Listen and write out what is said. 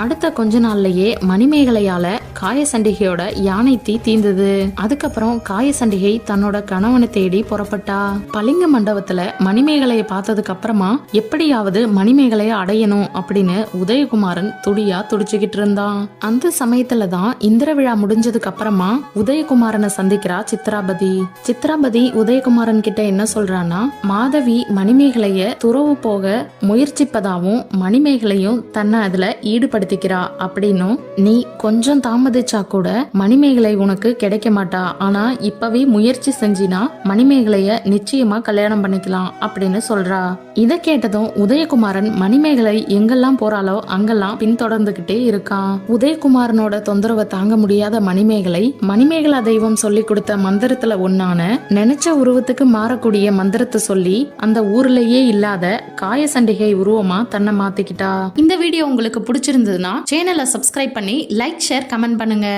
அடுத்த கொஞ்ச நாள்லயே மணிமேகலையால காயசண்டிகையோட யானை தீ தீந்தது. அதுக்கப்புறம் காயசண்டிகை தன்னோட கணவனை தேடி புறப்பட்டா. பளிங்கு மண்டபத்துல மணிமேகலைய பார்த்ததுக்கு அப்புறமா எப்படியாவது மணிமேகலைய அடையணும் அப்படின்னு உதயகுமாரன் துடியா துடிச்சுக்கிட்டு இருந்தான். அந்த சமயத்துலதான் இந்திர விழா முடிஞ்சதுக்கு அப்புறமா உதயகுமாரனை சந்திக்கிறா சித்ராபதி. சித்ராபதி உதயகுமாரன் கிட்ட என்ன சொல்றான்னா, மாதவி மணிமேகலைய துறவு போக முயற்சிப்பதாவும் மணிமேகலையும் தன்னை அதுல ஈடுபடுத்திக்கிறா அப்படின்னும், நீ கொஞ்சம் தாமதிச்சா கூட மணிமேகலை உனக்கு கிடைக்க மாட்டா, ஆனா இப்பவே முயற்சி செஞ்சினா மணிமேகலைய நிச்சயமா கல்யாணம் பண்ணிக்கலாம் அப்படின்னு சொல்றா. இத கேட்டதும் உதயகுமாரன் மணிமேகலை எங்கெல்லாம் போறாளோ அங்கெல்லாம் பின்தொடர்ந்துகிட்டே இருக்கான். உதயகுமாரனோட தொந்தரவை தாங்க முடியாத மணிமேகலை மணிமேகலா தெய்வம் சொல்லி கொடுத்த மந்திரத்துல ஒன்னான நினைச்ச உருவத்துக்கு மாறக்கூடிய மந்திரத்தை சொல்லி அந்த ஊர்லயே இல்லாத காயசண்டிகை உருவமா தன்னை மாத்திக்கிட்டா. இந்த வீடியோ உங்களுக்கு பிடிச்சிருந்ததுன்னா சேனலை சப்ஸ்கிரைப் பண்ணி லைக், ஷேர், கமெண்ட் பண்ணுங்க.